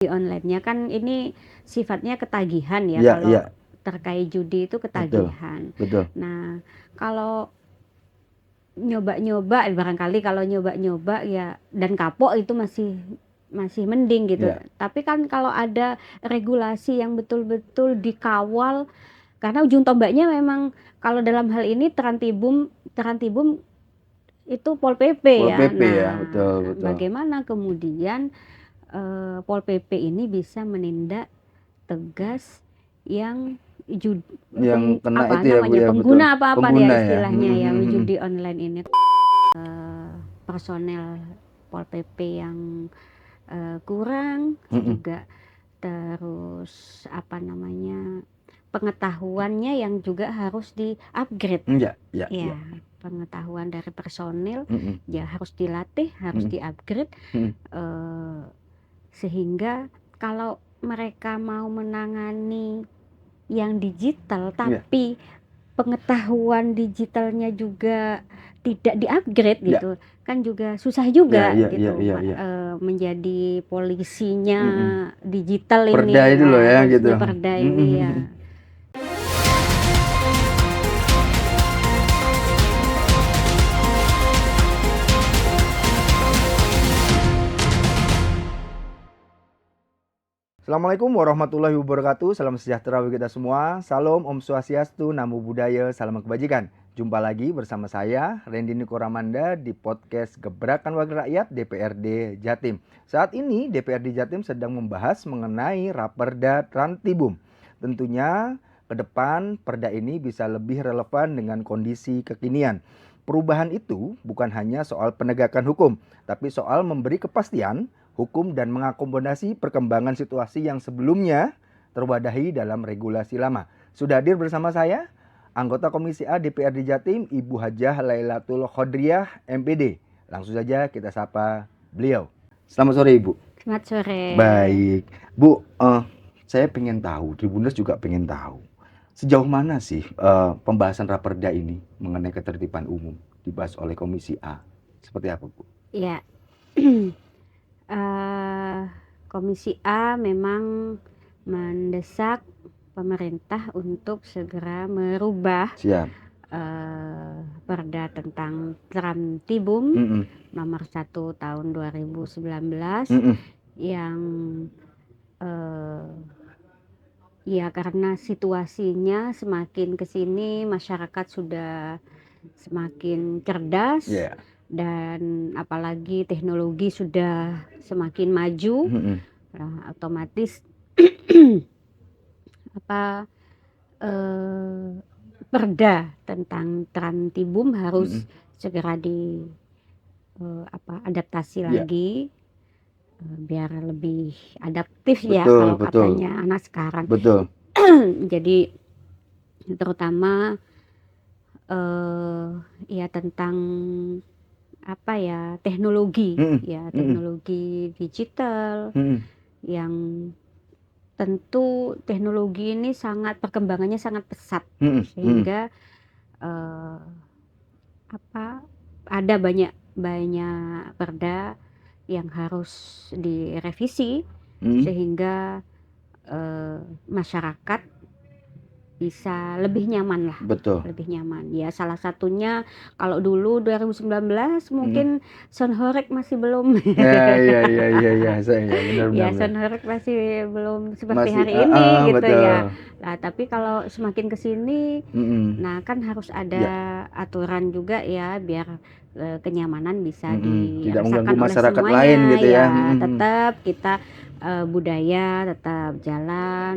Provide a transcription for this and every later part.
Di online-nya kan ini sifatnya ketagihan ya, Iya, kalau iya, terkait judi itu betul, ketagihan. betul. Nah, kalau nyoba-nyoba, barangkali kalau nyoba-nyoba ya dan kapok itu masih masih mending gitu. Iya, Tapi kan kalau ada regulasi yang betul-betul dikawal, karena ujung tombaknya memang kalau dalam hal ini Trantibum itu Pol PP Pol ya. PP ya, betul, Nah, betul. bagaimana kemudian Pol PP ini bisa menindak tegas yang Yang kena apa itu ya Bu namanya, ya, betul. pengguna apa ya Pengguna ya. istilahnya ya judi online ini. Personel Pol PP yang kurang juga, terus apa namanya, pengetahuannya yang juga harus di-upgrade Iya, iya, iya. ya, pengetahuan dari personil Mm-mm, ya harus dilatih, harus mm-mm, di-upgrade, mm-mm. sehingga kalau mereka mau menangani yang digital Iya, tapi pengetahuan digitalnya juga tidak di-upgrade iya, gitu kan juga susah iya, juga iya, iya, gitu, iya, iya. menjadi polisinya Mm-mm. digital Perda ini, itu loh ya gitu. polisinya perda ini ya. Assalamualaikum warahmatullahi wabarakatuh. Salam sejahtera bagi kita semua. Salam Om Swastiastu, Namo Buddhaya, salam kebajikan. Jumpa lagi bersama saya Randy Nikoramanda di podcast Gebrakan Wakil Rakyat DPRD Jatim. Saat ini DPRD Jatim sedang membahas mengenai Raperda Trantibum. Tentunya ke depan perda ini bisa lebih relevan dengan kondisi kekinian. Perubahan itu bukan hanya soal penegakan hukum, tapi soal memberi kepastian hukum dan mengakomodasi perkembangan situasi yang sebelumnya terwadahi dalam regulasi lama. Sudah hadir bersama saya anggota Komisi A DPRD Jatim, Ibu Hajah Lailatul Khodriah MPD. Langsung saja kita sapa beliau. Selamat sore Ibu. Selamat sore. Baik, Bu, saya pengen tahu, Tribuners juga pengen tahu sejauh mana sih pembahasan raperda ini mengenai ketertiban umum dibahas oleh Komisi A. Seperti apa Bu? Ya. Komisi A memang mendesak pemerintah untuk segera merubah perda tentang Trantibum nomor 1 tahun 2019 yang ya karena situasinya semakin kesini masyarakat sudah semakin cerdas, dan apalagi teknologi sudah semakin maju, otomatis perda tentang Trantibum harus segera adaptasi lagi, biar lebih adaptif ya kalau katanya anak sekarang. Jadi terutama ya tentang teknologi teknologi digital yang tentu teknologi ini perkembangannya sangat pesat, sehingga ada banyak perda yang harus direvisi sehingga masyarakat bisa lebih nyaman lah. Lebih nyaman. Ya salah satunya kalau dulu 2019 mungkin Sonhorek masih belum. Iya, saya benar-benar. Ya Sonhorek masih belum seperti Masih, hari ini gitu betul. ya. Nah, tapi kalau semakin ke sini, nah kan harus ada aturan juga ya biar kenyamanan bisa tidak dirasakan mengganggu oleh masyarakat semuanya lain gitu ya. Tetap kita budaya tetap jalan,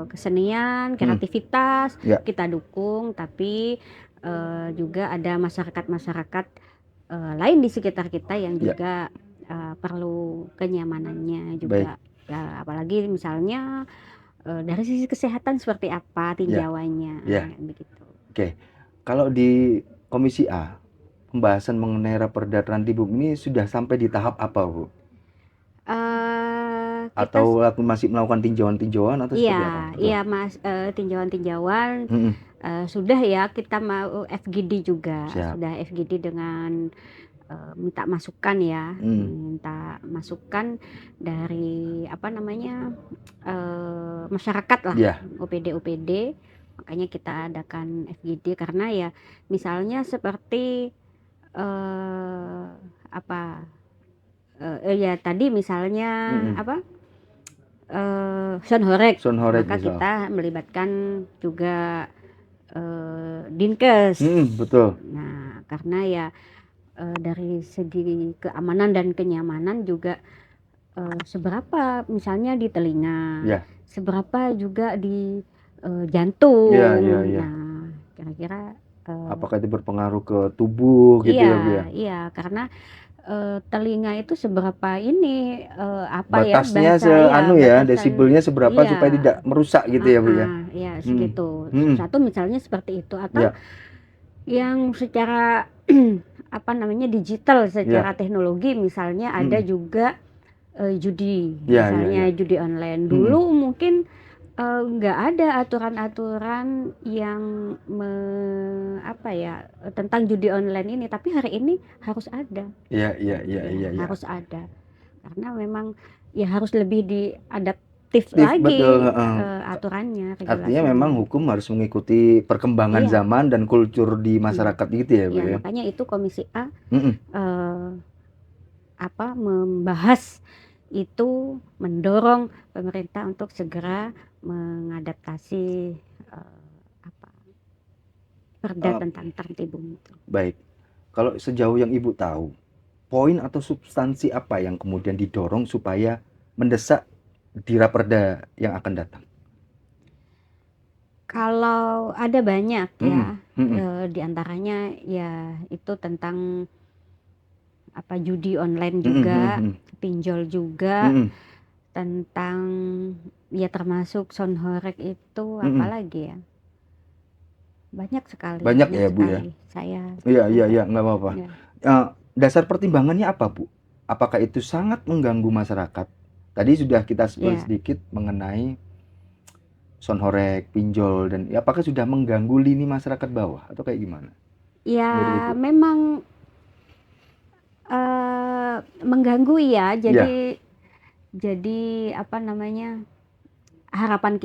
kesenian, kreativitas kita dukung, tapi juga ada masyarakat-masyarakat lain di sekitar kita yang juga perlu kenyamanannya juga. Apalagi misalnya dari sisi kesehatan seperti apa tinjauannya, begitu. Oke, kalau di Komisi A pembahasan mengenai Raperda Trantibum ini sudah sampai di tahap apa, Bu? Atau masih melakukan tinjauan-tinjauan atau seperti apa? Iya Mas, tinjauan-tinjauan sudah ya, kita mau FGD juga, sudah FGD dengan minta masukan ya, minta masukan dari masyarakat lah, OPD. Makanya kita adakan FGD karena ya misalnya seperti ya tadi misalnya Sonhorek, maka misal. kita melibatkan juga Dinkes. Betul. Nah, karena ya dari segi keamanan dan kenyamanan juga seberapa misalnya di telinga, seberapa juga di jantung. Nah, kira-kira apakah itu berpengaruh ke tubuh gitu ya Bu ya? Iya, karena telinga itu seberapa ini batasnya desibelnya seberapa supaya tidak merusak gitu ya Bu ya? Iya, segitu. Satu misalnya seperti itu atau yang secara digital, secara teknologi misalnya ada juga judi, misalnya judi online. Dulu mungkin nggak ada aturan-aturan yang tentang judi online ini, tapi hari ini harus ada. Harus ada, karena memang ya harus lebih diadaptif lagi aturannya. Artinya memang hukum harus mengikuti perkembangan zaman dan kultur di masyarakat gitu ya Bu ya. Makanya itu Komisi A membahas itu, mendorong pemerintah untuk segera mengadaptasi perda tentang Trantibum itu. Baik, kalau sejauh yang Ibu tahu, poin atau substansi apa yang kemudian didorong supaya mendesak di Raperda yang akan datang? Kalau ada banyak ya, di antaranya ya itu tentang judi online juga, pinjol juga, tentang ya termasuk Sonhorek itu apalagi ya, banyak sekali. Banyak ya Bu ya. Iya nggak apa-apa. Dasar pertimbangannya apa Bu? Apakah itu sangat mengganggu masyarakat? Tadi sudah kita sebut sedikit mengenai Sonhorek, pinjol, dan apakah sudah mengganggu lini masyarakat bawah atau kayak gimana? Ya memang mengganggu ya. Jadi harapan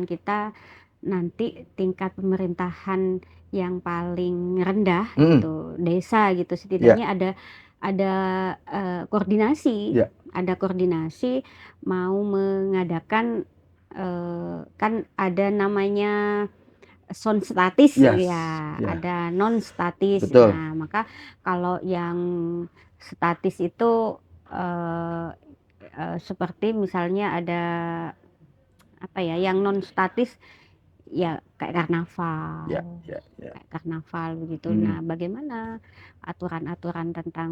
kita nanti tingkat pemerintahan yang paling rendah gitu, desa gitu, setidaknya ada koordinasi, mau mengadakan kan ada namanya sound statis ada non statis. Nah, maka kalau yang statis itu seperti misalnya ada yang non statis ya kayak karnaval begitu. Nah, bagaimana aturan-aturan tentang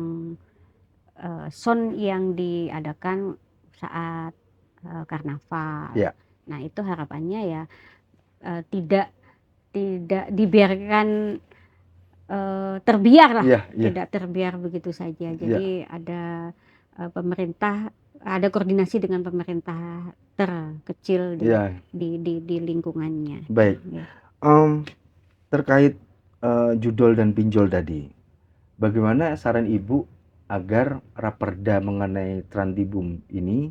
sound yang diadakan saat karnaval? Nah, itu harapannya ya tidak dibiarkan terbiar lah, tidak terbiar begitu saja. Jadi ada pemerintah, ada koordinasi dengan pemerintah terkecil di lingkungannya. Baik. Terkait judol dan pinjol tadi, bagaimana saran Ibu agar Raperda mengenai Trantibum ini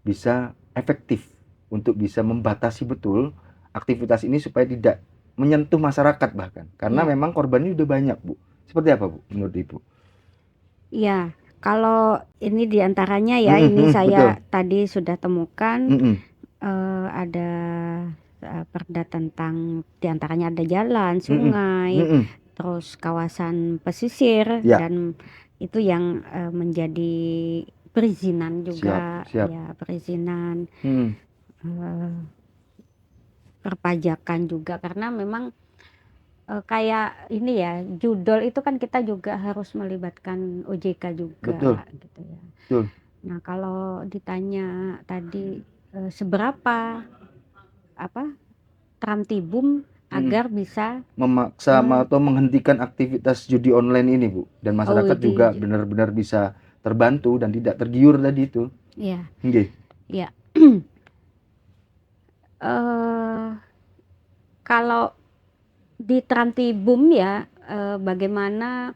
bisa efektif untuk bisa membatasi betul aktivitas ini supaya tidak menyentuh masyarakat bahkan, karena memang korbannya udah banyak Bu. Seperti apa Bu menurut Ibu? Iya, kalau ini diantaranya ya, ini saya tadi sudah temukan ada perda tentang diantaranya ada jalan, sungai, terus kawasan pesisir, dan itu yang menjadi perizinan juga. Ya, perizinan, perpajakan juga, karena memang kayak ini ya, judol itu kan kita juga harus melibatkan OJK juga. Gitu ya. Nah, kalau ditanya tadi seberapa Trantibum agar bisa memaksa atau menghentikan aktivitas judi online ini Bu, dan masyarakat juga benar-benar bisa terbantu dan tidak tergiur tadi itu. Iya. Iya. Kalau di Trantibum ya, bagaimana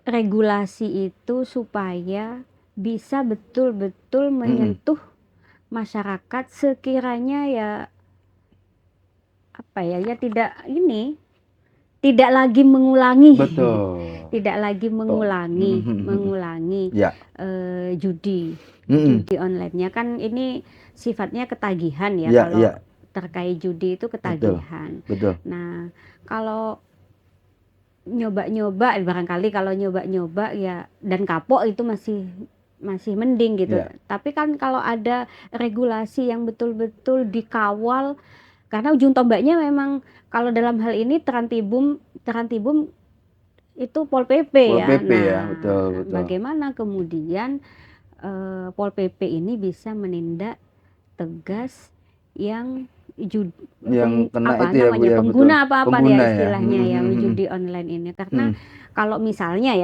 regulasi itu supaya bisa betul-betul menyentuh masyarakat sekiranya ya apa ya tidak lagi mengulangi Betul. tidak lagi mengulangi Ya. judi online-nya kan ini sifatnya ketagihan ya, Ya, kalau ya. terkait judi itu ketagihan. Betul. Nah, kalau nyoba-nyoba barangkali kalau nyoba-nyoba ya dan kapok itu masih mending gitu. Ya. Tapi kan kalau ada regulasi yang betul-betul dikawal, karena ujung tombaknya memang kalau dalam hal ini Trantibum itu Pol PP Pol ya. PP Nah, ya, betul. bagaimana kemudian Pol PP ini bisa menindak tegas yang kena apa itu ya, Bu, namanya ya, pengguna betul. apa-apa ya Pengguna ya. istilahnya ya judi online ini, karena Hmm. kalau misalnya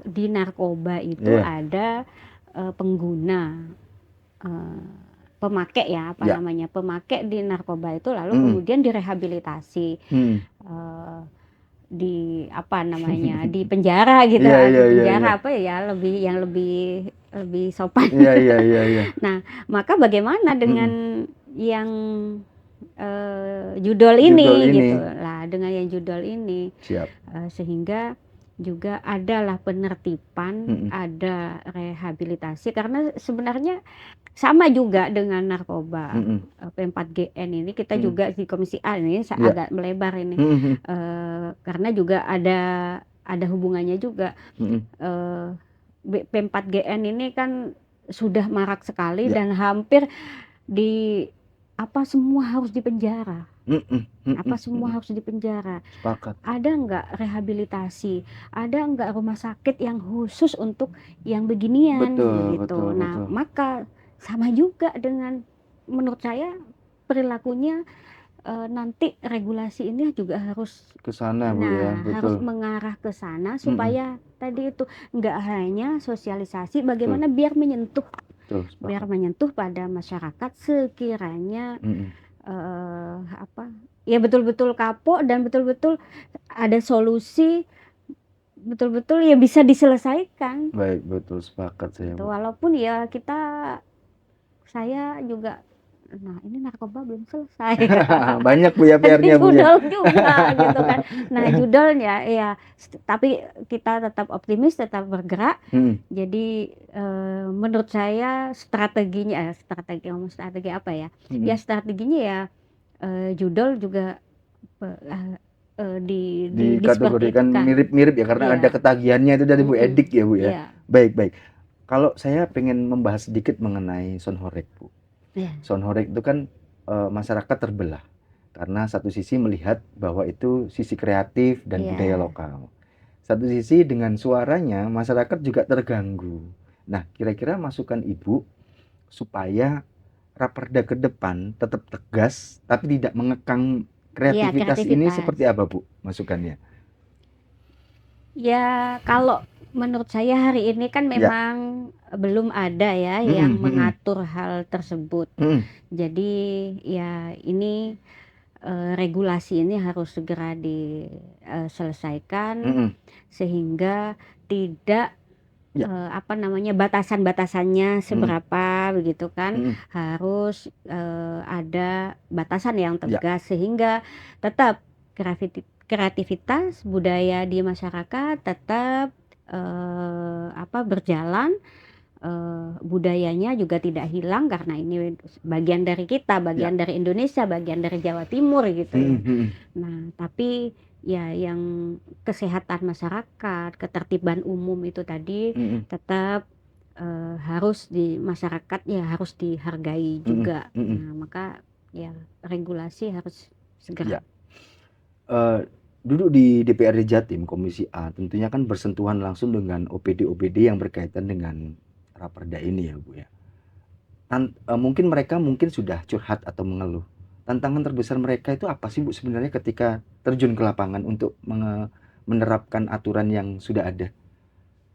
di narkoba itu ada pengguna pemakai ya namanya pemakai di narkoba itu lalu kemudian direhabilitasi di apa namanya di penjara gitu. Penjara apa ya lebih sopan. Nah, maka bagaimana dengan yang judol ini gitu lah, dengan yang judol ini. Sehingga juga adalah penertiban, ada rehabilitasi, karena sebenarnya sama juga dengan narkoba. P4GN ini kita juga di Komisi A ini agak melebar ini, karena juga ada hubungannya juga. P4GN ini kan sudah marak sekali dan hampir semua harus dipenjara. Semua harus dipenjara. Sepakat. Ada nggak rehabilitasi? Ada nggak rumah sakit yang khusus untuk yang beginian gitu? Nah, maka sama juga dengan menurut saya perilakunya nanti regulasi ini juga harus ke sana, Bu, ya. Betul. Harus mengarah ke sana supaya tadi itu nggak hanya sosialisasi bagaimana biar menyentuh pada masyarakat sekiranya ya betul-betul kapok dan betul-betul ada solusi, betul-betul ya bisa diselesaikan. Baik, betul, sepakat saya, Bu. Walaupun ya saya juga, nah ini narkoba belum selesai. Banyak, Bu, ya PR-nya, Bu, ya. Judol juga gitu kan. Nah, judolnya ya tapi kita tetap optimis, tetap bergerak. Jadi menurut saya strategi apa ya? Ya strateginya ya judol juga dikategorikan mirip-mirip ya, karena ada ketagihannya itu dari Bu Edik ya, Bu, ya. Baik. Kalau saya pengen membahas sedikit mengenai Sonhorek, Bu. Sonhorek itu kan masyarakat terbelah karena satu sisi melihat bahwa itu sisi kreatif dan budaya lokal. Satu sisi dengan suaranya masyarakat juga terganggu. Nah, kira-kira masukan Ibu supaya Raperda ke depan tetap tegas tapi tidak mengekang kreativitas ini seperti apa, Bu, masukannya? Ya, kalau menurut saya hari ini kan memang belum ada ya yang mengatur hal tersebut. Jadi ya ini regulasi ini harus segera diselesaikan sehingga tidak batasan-batasannya seberapa begitu kan. Harus ada batasan yang tegas sehingga tetap kreativitas budaya di masyarakat tetap berjalan, budayanya juga tidak hilang karena ini bagian dari kita, bagian dari Indonesia, bagian dari Jawa Timur gitu ya. Nah, tapi ya yang kesehatan masyarakat, ketertiban umum itu tadi tetap harus di masyarakat ya harus dihargai juga. Nah, maka ya regulasi harus segera. Duduk di DPRD Jatim Komisi A tentunya kan bersentuhan langsung dengan OPD yang berkaitan dengan Raperda ini ya, Bu, ya. Mungkin mereka sudah curhat atau mengeluh. Tantangan terbesar mereka itu apa sih, Bu, sebenarnya ketika terjun ke lapangan untuk menerapkan aturan yang sudah ada?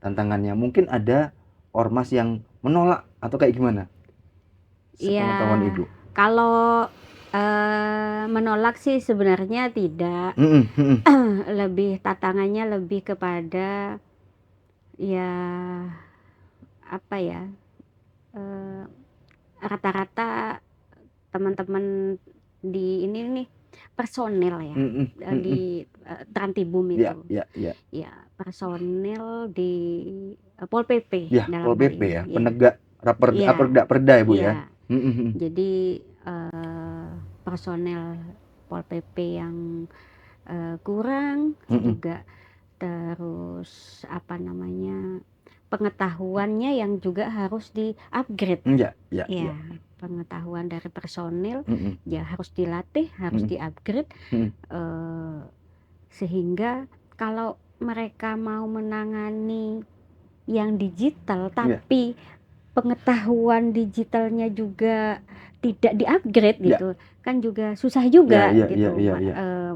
Tantangannya mungkin ada ormas yang menolak atau kayak gimana? Sepengetahuan Ibu. Kalau Menolak sih sebenarnya tidak. Lebih tantangannya lebih kepada ya apa ya, rata-rata teman-teman di ini nih personel ya, di Trantibum Ya, itu. ya. Ya, personel di Pol PP Ya, dalam Pol hal PP ini ya, ya. penegak Iya, perda ya Bu ya. iya. Jadi personel Pol PP yang kurang juga, terus apa namanya, pengetahuannya yang juga harus di-upgrade. Ya. Ya, pengetahuan dari personil ya harus dilatih, harus di-upgrade, sehingga kalau mereka mau menangani yang digital tapi pengetahuan digitalnya juga tidak di-upgrade gitu, kan juga susah juga gitu.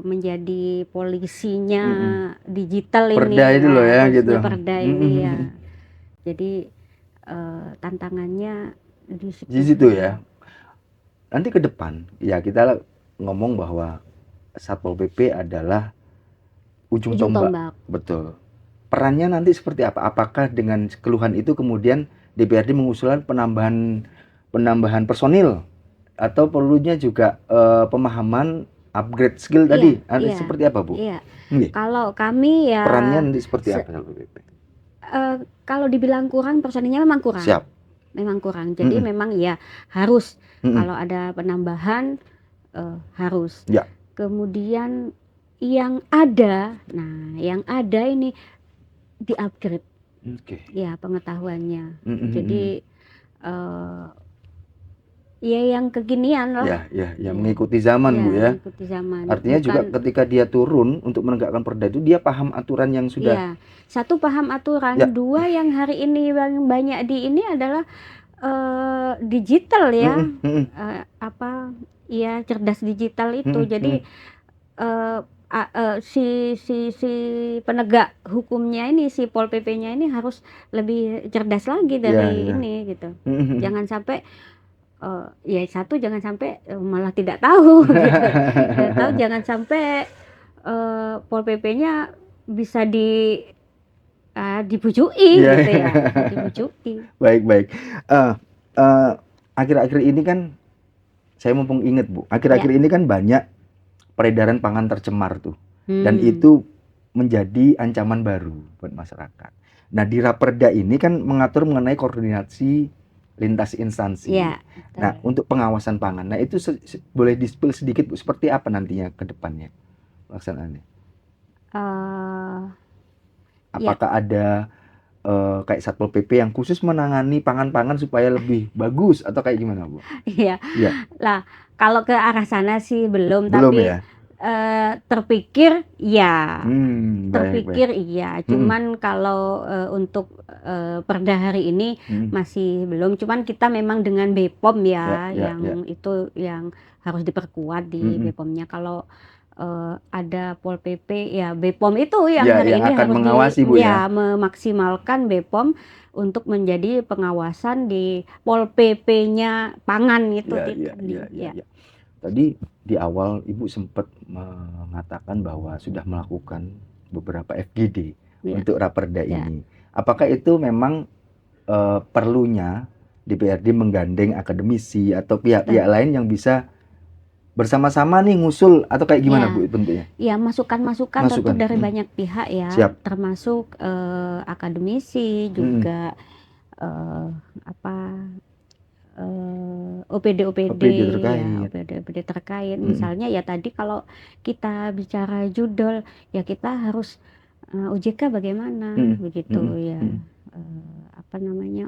Menjadi polisinya digital Perda ini, itu loh ya gitu. khususnya perda ini ya. Jadi tantangannya di situ ya. Nanti ke depan ya kita ngomong bahwa Satpol PP adalah ujung tombak. Betul. Perannya nanti seperti apa? Apakah dengan keluhan itu kemudian DPRD mengusulkan penambahan personil, atau perlunya juga pemahaman upgrade skill tadi? Seperti apa Bu? Kalau kami ya perannya nanti seperti apa Satpol PP? Kalau dibilang kurang, personilnya memang kurang. Siap. Memang kurang. Jadi memang ya harus kalau ada penambahan harus. Kemudian yang ada ini di-upgrade. Ya, pengetahuannya. Jadi ya yang kekinian lah. Ya, mengikuti zaman Bu ya. Mengikuti zaman. Artinya juga ketika dia turun untuk menegakkan perda itu dia paham aturan yang sudah. Satu paham aturan, dua yang hari ini yang banyak di ini adalah digital ya. Cerdas digital itu. Jadi si penegak hukumnya ini, si Pol PP-nya ini harus lebih cerdas lagi dari ini gitu. Jangan sampai jangan sampai malah tidak tahu gitu. Jangan sampai Pol PP-nya bisa dibujuki gitu ya. Dibujuki. Baik. Akhir-akhir ini kan saya mumpung inget Bu, akhir-akhir ini kan banyak peredaran pangan tercemar tuh. Dan itu menjadi ancaman baru buat masyarakat. Nah, di Raperda ini kan mengatur mengenai koordinasi lintas instansi. Nah, untuk pengawasan pangan. Nah, itu boleh di-spill sedikit Bu, seperti apa nantinya ke depannya pelaksanaannya? Apakah ada kayak Satpol PP yang khusus menangani pangan-pangan supaya lebih bagus atau kayak gimana Bu? Iya. Lah, kalau ke arah sana sih belum tapi ya? Terpikir ya. Terpikir iya. Cuman kalau untuk perda hari ini masih belum. Cuman kita memang dengan BPOM yang itu yang harus diperkuat di BPOM-nya. Kalau ada Pol PP ya BPOM itu yang hari ini akan harus mengawasi Bu ya. Memaksimalkan BPOM untuk menjadi pengawasan di Pol PP-nya pangan itu. Tadi di awal Ibu sempat mengatakan bahwa sudah melakukan beberapa FGD untuk Raperda ini. Apakah itu memang perlunya DPRD menggandeng akademisi atau pihak-pihak lain yang bisa bersama-sama nih ngusul atau kayak gimana Bu bentuknya? Ya, masukan-masukan tentu dari banyak pihak ya. Termasuk akademisi juga OPD terkait. Misalnya ya tadi kalau kita bicara judol ya kita harus OJK bagaimana begitu ya.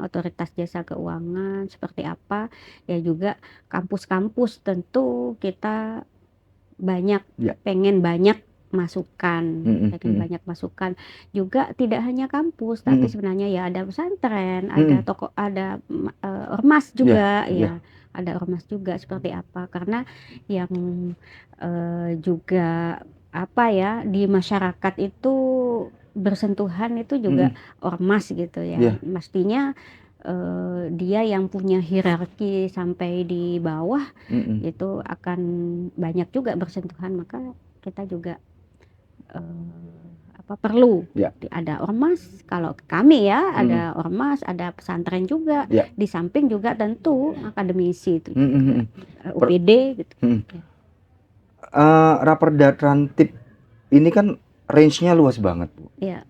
Otoritas jasa keuangan seperti apa ya, juga kampus-kampus tentu kita pengen banyak masukan, juga tidak hanya kampus tapi sebenarnya ya ada pesantren, ada toko, ada ormas juga ada ormas juga seperti apa, karena yang juga di masyarakat itu bersentuhan itu juga ormas gitu ya. Mestinya dia yang punya hierarki sampai di bawah itu akan banyak juga bersentuhan, maka kita juga perlu ada ormas. Kalau kami ya ada ormas, ada pesantren juga, di samping juga tentu akademisi itu juga, UPD gitu. Raperda Trantip ini kan range-nya luas banget, Bu. Iya.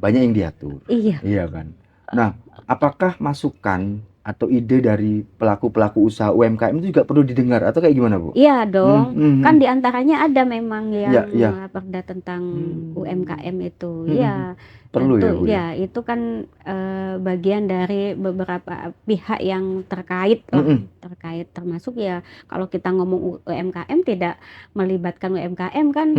Banyak yang diatur. Iya kan. Nah, apakah masukan atau ide dari pelaku-pelaku usaha UMKM itu juga perlu didengar atau kayak gimana, Bu? Iya dong, kan diantaranya ada memang yang perda tentang UMKM itu, perlu tentu, ya, Bu, ya itu kan bagian dari beberapa pihak yang terkait terkait, termasuk ya kalau kita ngomong UMKM tidak melibatkan UMKM kan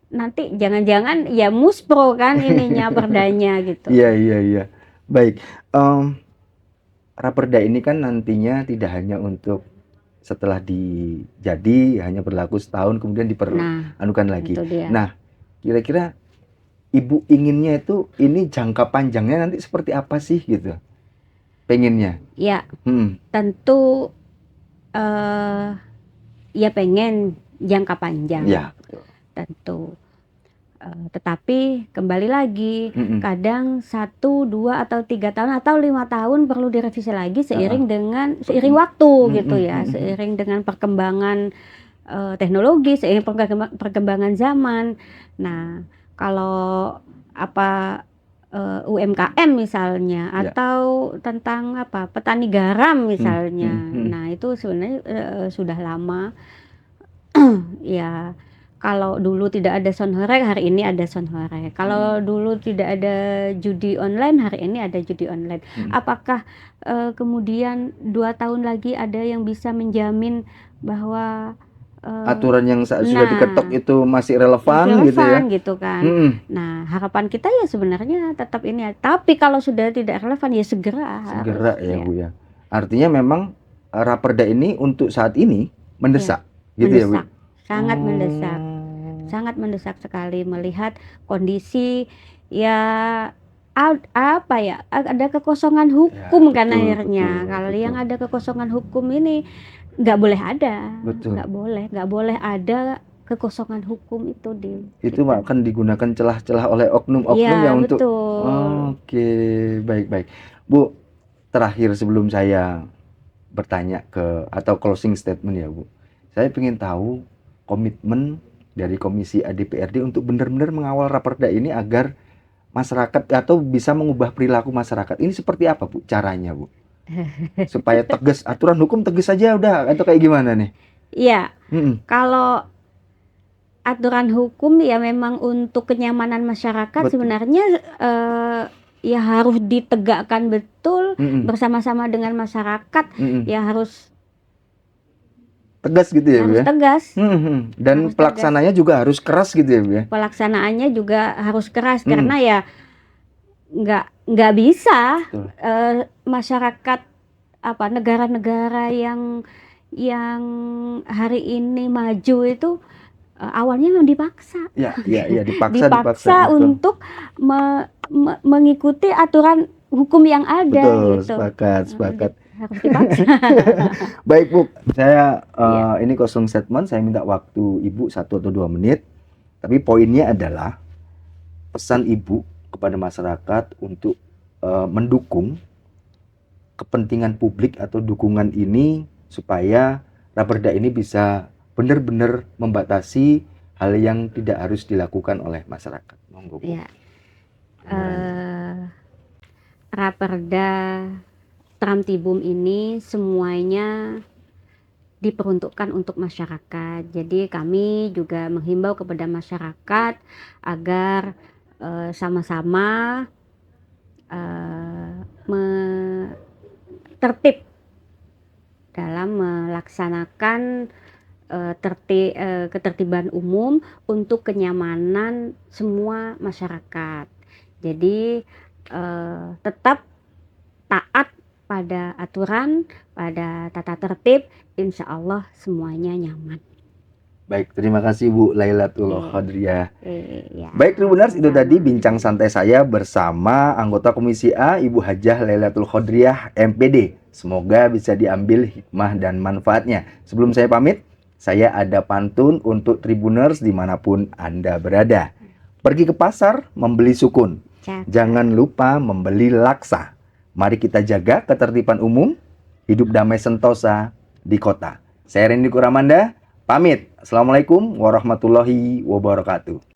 nanti jangan-jangan ya muspro kan ininya perdanya gitu. Iya. Baik. Raperda ini kan nantinya tidak hanya untuk setelah jadi hanya berlaku setahun kemudian diperlakukan lagi. Nah, kira-kira Ibu inginnya itu ini jangka panjangnya nanti seperti apa sih gitu? Pengennya? Ya, tentu ya pengen jangka panjang. Ya, tentu. Tetapi kembali lagi, kadang 1, 2 atau 3 tahun atau 5 tahun perlu direvisi lagi seiring waktu gitu ya, seiring dengan perkembangan teknologi, seiring perkembangan zaman. Nah, kalau UMKM misalnya atau tentang petani garam misalnya, nah itu sebenarnya sudah lama. Ya, kalau dulu tidak ada Sonhorek, hari ini ada Sonhorek. Kalau dulu tidak ada judi online, hari ini ada judi online. Apakah kemudian 2 tahun lagi ada yang bisa menjamin bahwa aturan yang sudah diketok itu masih relevan gitu kan. Nah, harapan kita ya sebenarnya tetap ini. Tapi kalau sudah tidak relevan ya segera harus, ya Bu ya. Artinya memang Raperda ini untuk saat ini mendesak gitu mendesak, ya Bu. Sangat mendesak. Sangat mendesak sekali melihat kondisi ya ada kekosongan hukum kan akhirnya. Kalau yang ada kekosongan hukum ini nggak boleh ada, nggak boleh ada kekosongan hukum itu itu akan digunakan celah-celah oleh oknum-oknum yang untuk Oke, baik Bu. Terakhir sebelum saya bertanya atau closing statement ya Bu, saya ingin tahu komitmen dari Komisi ADPRD untuk benar-benar mengawal Raperda ini agar masyarakat atau bisa mengubah perilaku masyarakat. Ini seperti apa Bu caranya Bu? Supaya tegas, aturan hukum tegas saja udah atau kayak gimana nih? Iya. Kalau aturan hukum ya memang untuk kenyamanan masyarakat sebenarnya ya harus ditegakkan betul bersama-sama dengan masyarakat. Ya harus tegas gitu ya, harus tegas. Dan harus pelaksananya tegas. Juga harus keras gitu ya, Bu ya. Pelaksanaannya juga harus keras karena ya nggak bisa masyarakat negara-negara yang hari ini maju itu awalnya memang dipaksa. Dipaksa untuk mengikuti aturan hukum yang ada. Betul, gitu. Sepakat. Harus dipaksa. Baik Bu, saya ini closing statement, saya minta waktu Ibu 1 atau 2 menit. Tapi poinnya adalah pesan Ibu kepada masyarakat untuk mendukung kepentingan publik atau dukungan ini supaya Raperda ini bisa benar-benar membatasi hal yang tidak harus dilakukan oleh masyarakat. Monggo Bu. Raperda Trantibum ini semuanya diperuntukkan untuk masyarakat. Jadi kami juga menghimbau kepada masyarakat agar sama-sama tertib dalam melaksanakan ketertiban umum untuk kenyamanan semua masyarakat. Jadi tetap taat pada aturan, pada tata tertib, insya Allah semuanya nyaman. Baik, terima kasih Bu Lailatul Khodriyah. Ya. Baik Tribuners, itu tadi bincang santai saya bersama anggota Komisi A Ibu Hajah Lailatul Khodriyah MPD. Semoga bisa diambil hikmah dan manfaatnya. Sebelum saya pamit, saya ada pantun untuk Tribuners dimanapun Anda berada. Pergi ke pasar membeli sukun, jangan lupa membeli laksa. Mari kita jaga ketertiban umum, hidup damai sentosa di kota. Saya Randy Kuramanda, pamit. Assalamualaikum warahmatullahi wabarakatuh.